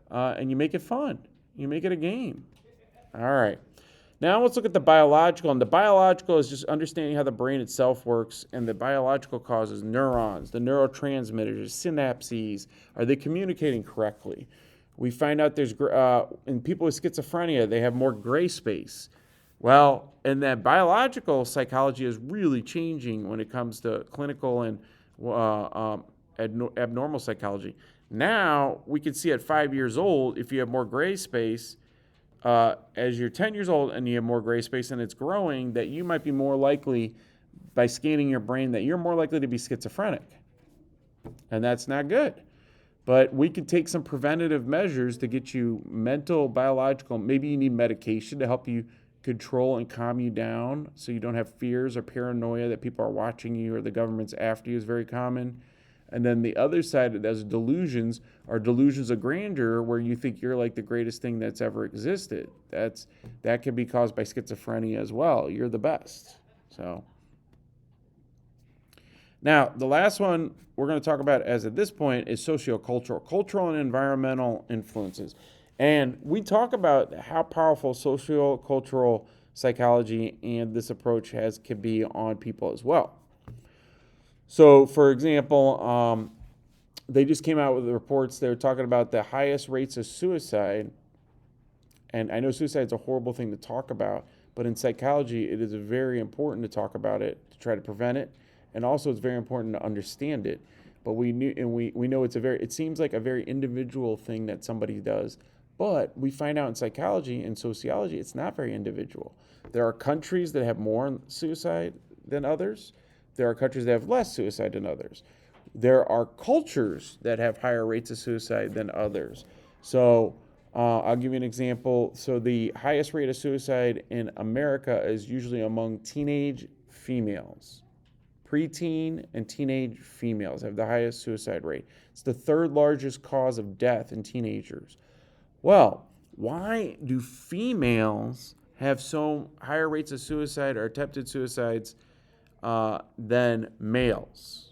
and you make it fun. You make it a game. All right. Now let's look at the biological. And the biological is just understanding how the brain itself works. And the biological causes neurons, the neurotransmitters, synapses. Are they communicating correctly? We find out there's, in people with schizophrenia, they have more gray space. Well, and that biological psychology is really changing when it comes to clinical and abnormal psychology. Now we can see at 5 years old, if you have more gray space, as you're 10 years old and you have more gray space and it's growing, that you might be more likely, by scanning your brain, that you're more likely to be schizophrenic. And that's not good. But we could take some preventative measures to get you mental, biological. Maybe you need medication to help you control and calm you down so you don't have fears or paranoia that people are watching you or the government's after you is very common. And then the other side of those delusions are delusions of grandeur, where you think you're like the greatest thing that's ever existed. That can be caused by schizophrenia as well. You're the best. So now the last one we're going to talk about as at this point is sociocultural, cultural and environmental influences. And we talk about how powerful sociocultural psychology and this approach can be on people as well. So, for example, they just came out with the reports. They were talking about the highest rates of suicide. And I know suicide is a horrible thing to talk about, but in psychology, it is very important to talk about it, to try to prevent it. And also, it's very important to understand it. But we know it seems like a very individual thing that somebody does. But we find out in psychology and sociology, it's not very individual. There are countries that have more suicide than others. There are countries that have less suicide than others. There are cultures that have higher rates of suicide than others. So I'll give you an example. So the highest rate of suicide in America is usually among teenage females. Preteen and teenage females have the highest suicide rate. It's the third largest cause of death in teenagers. Well, why do females have so higher rates of suicide or attempted suicides than males?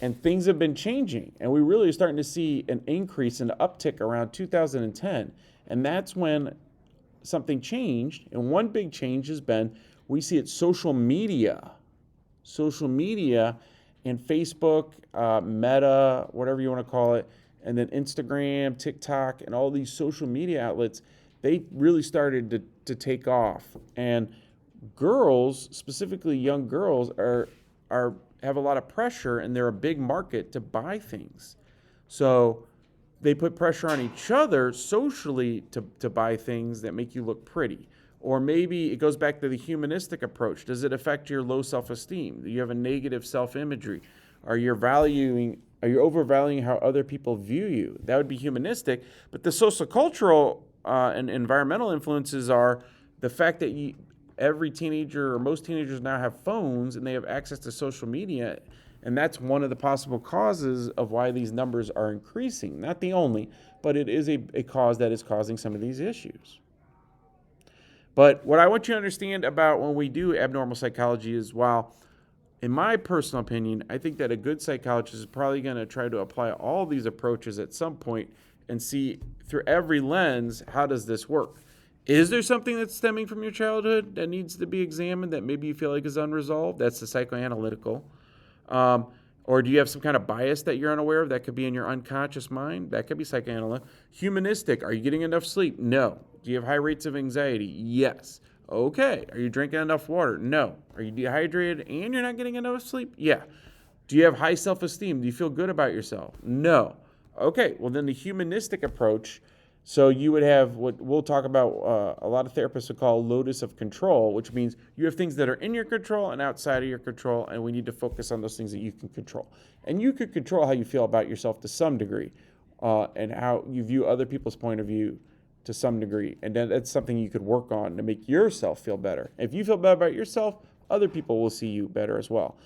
And things have been changing, and we really are starting to see an increase, an uptick around 2010. And that's when something changed. And one big change has been, we see it social media and Facebook, Meta, whatever you want to call it, and then Instagram, TikTok, and all these social media outlets, they really started to take off. And girls, specifically young girls, have a lot of pressure, and they're a big market to buy things. So they put pressure on each other socially to buy things that make you look pretty. Or maybe it goes back to the humanistic approach. Does it affect your low self-esteem? Do you have a negative self-imagery? Are you overvaluing how other people view you? That would be humanistic. But the sociocultural and environmental influences are the fact that every teenager or most teenagers now have phones and they have access to social media. And that's one of the possible causes of why these numbers are increasing. Not the only, but it is a cause that is causing some of these issues. But what I want you to understand about when we do abnormal psychology is, while in my personal opinion, I think that a good psychologist is probably going to try to apply all these approaches at some point and see through every lens, how does this work? Is there something that's stemming from your childhood that needs to be examined that maybe you feel like is unresolved? That's the psychoanalytical. Or do you have some kind of bias that you're unaware of that could be in your unconscious mind? That could be psychoanalytic. Humanistic. Are you getting enough sleep? No. Do you have high rates of anxiety? Yes. Okay. Are you drinking enough water? No. Are you dehydrated and you're not getting enough sleep? Yeah. Do you have high self-esteem? Do you feel good about yourself? No. Okay. Well, then the humanistic approach. So you would have what we'll talk about, a lot of therapists would call locus of control, which means you have things that are in your control and outside of your control, and we need to focus on those things that you can control. And you could control how you feel about yourself to some degree, and how you view other people's point of view to some degree. And then that's something you could work on to make yourself feel better. If you feel better about yourself, other people will see you better as well.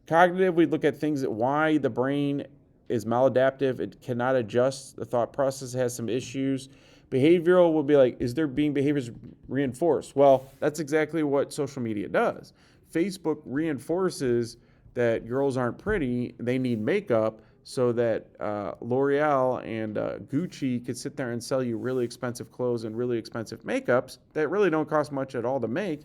Cognitive, we look at things that why the brain is maladaptive. It cannot adjust. The thought process has some issues. Behavioral will be like, is there being behaviors reinforced? Well, that's exactly what social media does. Facebook reinforces that girls aren't pretty, they need makeup, so that L'Oreal and Gucci could sit there and sell you really expensive clothes and really expensive makeups that really don't cost much at all to make.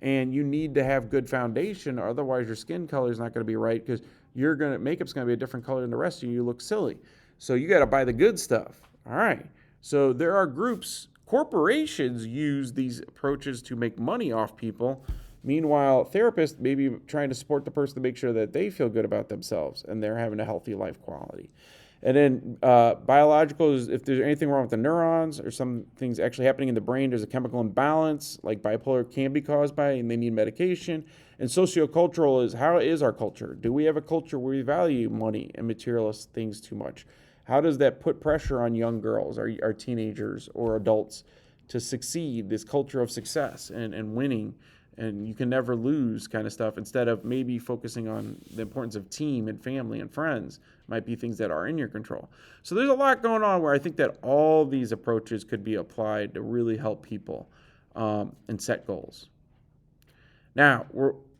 And you need to have good foundation, or otherwise your skin color is not going to be right, because makeup's going to be a different color than the rest of you. You look silly. So you got to buy the good stuff. All right. So there are groups, corporations use these approaches to make money off people. Meanwhile, therapists may be trying to support the person to make sure that they feel good about themselves and they're having a healthy life quality. And then biological is if there's anything wrong with the neurons or some things actually happening in the brain, there's a chemical imbalance, like bipolar can be caused by, and they need medication. And sociocultural is, how is our culture? Do we have a culture where we value money and materialist things too much? How does that put pressure on young girls, our teenagers or adults to succeed, this culture of success and winning? And you can never lose kind of stuff, instead of maybe focusing on the importance of team and family and friends, might be things that are in your control. So there's a lot going on where I think that all these approaches could be applied to really help people and set goals. Now,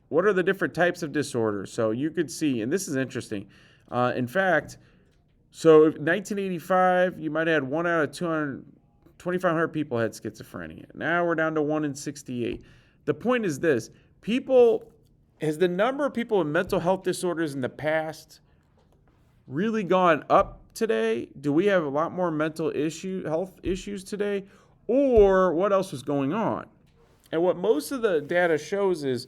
what are the different types of disorders? So you could see, and this is interesting. In fact, so in 1985, you might have had 1 out of 2,500 people had schizophrenia. Now we're down to 1 in 68. The point is this: has the number of people with mental health disorders in the past really gone up today? Do we have a lot more health issues today? Or what else was going on? And what most of the data shows is,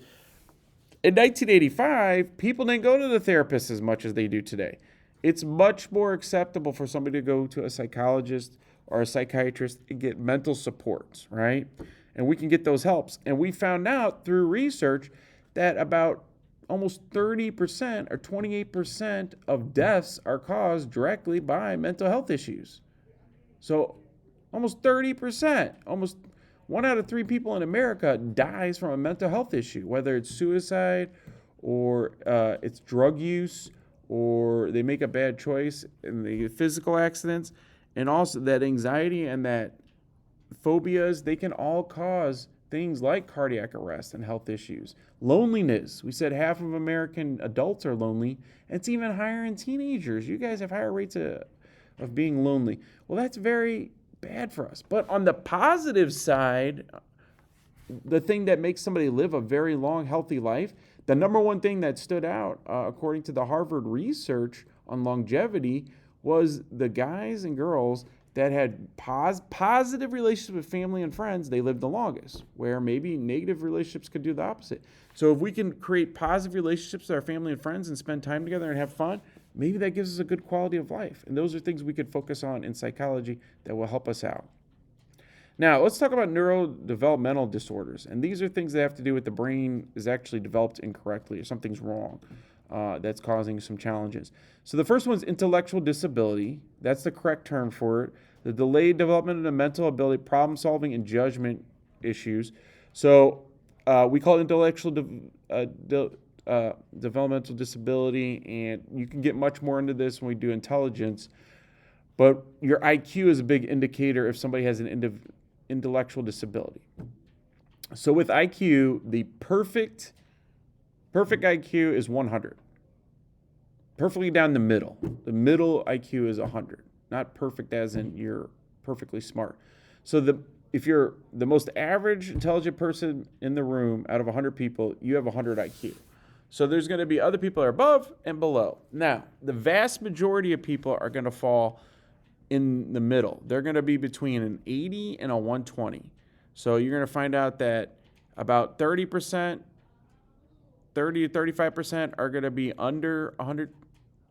in 1985, people didn't go to the therapist as much as they do today. It's much more acceptable for somebody to go to a psychologist or a psychiatrist and get mental supports, right? And we can get those helps. And we found out through research that about almost 30% or 28% of deaths are caused directly by mental health issues. So almost 30%, almost 1 out of 3 people in America dies from a mental health issue, whether it's suicide or it's drug use, or they make a bad choice in the physical accidents, and also that anxiety and that phobias, they can all cause things like cardiac arrest and health issues. Loneliness. We said half of American adults are lonely. And it's even higher in teenagers. You guys have higher rates of being lonely. Well, that's very bad for us. But on the positive side, the thing that makes somebody live a very long, healthy life, the number one thing that stood out, according to the Harvard research on longevity, was the guys and girls that had positive relationships with family and friends, they lived the longest, where maybe negative relationships could do the opposite. So if we can create positive relationships with our family and friends and spend time together and have fun, maybe that gives us a good quality of life. And those are things we could focus on in psychology that will help us out. Now, let's talk about neurodevelopmental disorders. And these are things that have to do with the brain is actually developed incorrectly, or something's wrong that's causing some challenges. So the first one is intellectual disability. That's the correct term for it. The delayed development of the mental ability, problem solving, and judgment issues. So we call it intellectual developmental disability, and you can get much more into this when we do intelligence. But your IQ is a big indicator if somebody has an intellectual disability. So with IQ, the perfect IQ is 100. Perfectly down the middle. The middle IQ is 100. Not perfect as in you're perfectly smart. So if you're the most average intelligent person in the room out of 100 people, you have 100 IQ. So there's going to be other people that are above and below. Now, the vast majority of people are going to fall in the middle. They're going to be between an 80 and a 120. So you're going to find out that about 30 to 35% are going to be under 100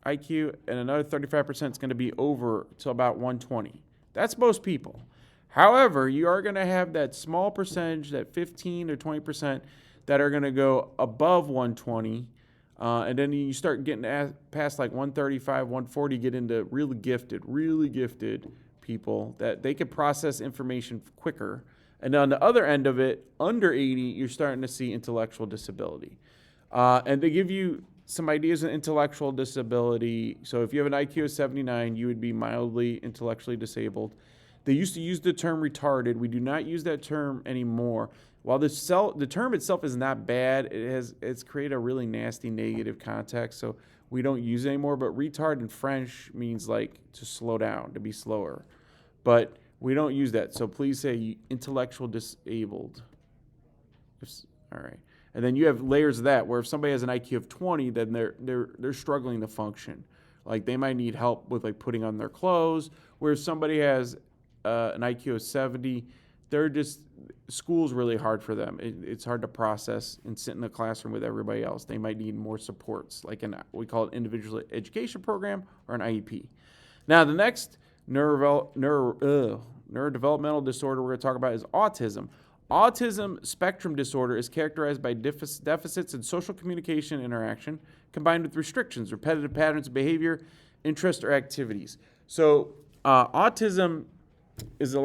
IQ, and another 35% is going to be over to about 120. That's most people. However, you are going to have that small percentage, that 15 or 20%, that are going to go above 120. And then you start getting past like 135, 140, get into really gifted people that they can process information quicker. And on the other end of it, under 80, you're starting to see intellectual disability. And they give you some ideas of intellectual disability. So if you have an IQ of 79, you would be mildly intellectually disabled. They used to use the term retarded. We do not use that term anymore. While the term itself is not bad, it's created a really nasty negative context. So we don't use it anymore, but retard in French means like to slow down, to be slower. But we don't use that. So please say intellectual disabled. All right. And then you have layers of that where if somebody has an IQ of 20, then they're struggling to function. Like they might need help with like putting on their clothes. Whereas somebody has an IQ of 70, they're just, school's really hard for them. It's hard to process and sit in the classroom with everybody else. They might need more supports, like we call it individual education program or an IEP. Now the next neurodevelopmental disorder we're going to talk about is autism. Autism spectrum disorder is characterized by deficits in social communication interaction combined with restrictions, repetitive patterns of behavior, interest, or activities. So autism is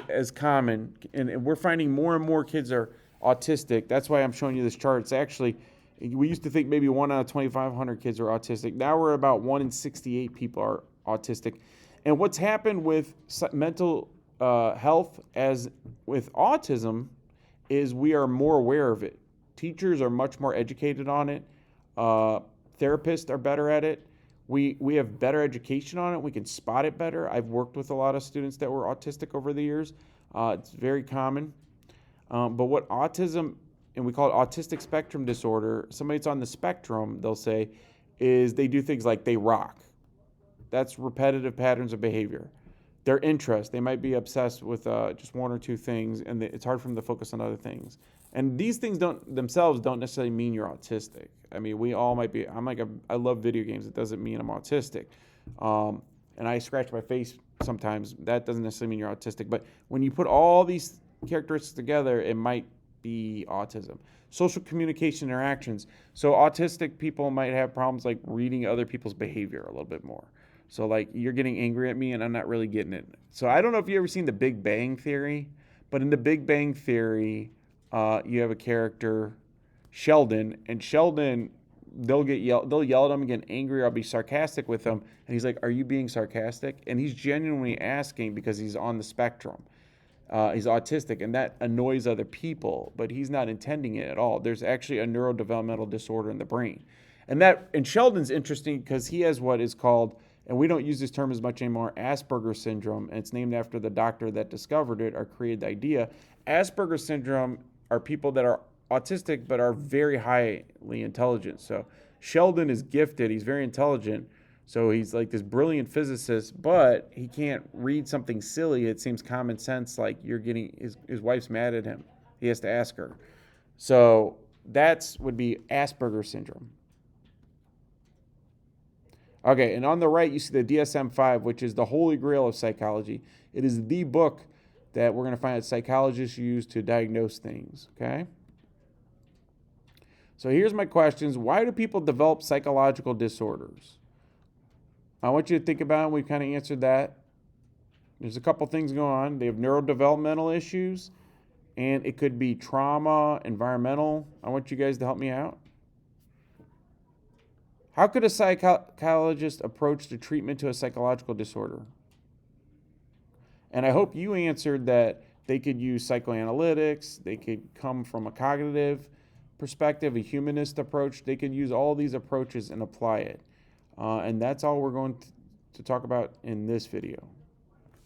as common, and we're finding more and more kids are autistic. That's why I'm showing you this chart. It's actually, we used to think maybe 1 out of 2,500 kids are autistic. Now we're about 1 in 68 people are autistic. And what's happened with mental health as with autism is we are more aware of it. Teachers are much more educated on it. Therapists are better at it. We have better education on it. We can spot it better. I've worked with a lot of students that were autistic over the years. It's very common. But what autism, and we call it autistic spectrum disorder, somebody that's on the spectrum, they'll say, is they do things like they rock. That's repetitive patterns of behavior. Their interest, they might be obsessed with just one or two things, and it's hard for them to focus on other things. And these things don't necessarily mean you're autistic. I mean, we all might be. I love video games. It doesn't mean I'm autistic. And I scratch my face sometimes. That doesn't necessarily mean you're autistic. But when you put all these characteristics together, it might be autism. Social communication interactions. So autistic people might have problems like reading other people's behavior a little bit more. So like you're getting angry at me and I'm not really getting it. So I don't know if you've ever seen The Big Bang Theory, but in The Big Bang Theory, you have a character, Sheldon, and Sheldon, they'll yell at him and get angry, or I'll be sarcastic with him. And he's like, "Are you being sarcastic?" And he's genuinely asking because he's on the spectrum. He's autistic, and that annoys other people, but he's not intending it at all. There's actually a neurodevelopmental disorder in the brain. And Sheldon's interesting because he has what is called, and we don't use this term as much anymore, Asperger's syndrome, and it's named after the doctor that discovered it or created the idea. Asperger's syndrome are people that are autistic but are very highly intelligent. So Sheldon is gifted. He's very intelligent. So he's like this brilliant physicist, but he can't read something silly. It seems common sense, like you're getting, his wife's mad at him. He has to ask her. So that would be Asperger's syndrome. Okay, and on the right, you see the DSM-5, which is the holy grail of psychology. It is the book that we're going to find that psychologists use to diagnose things, okay? So here's my questions. Why do people develop psychological disorders? I want you to think about it. We've kind of answered that. There's a couple things going on. They have neurodevelopmental issues, and it could be trauma, environmental. I want you guys to help me out. How could a psychologist approach the treatment to a psychological disorder? And I hope you answered that they could use psychoanalytics, they could come from a cognitive perspective, a humanist approach. They could use all these approaches and apply it. And that's all we're going to talk about in this video.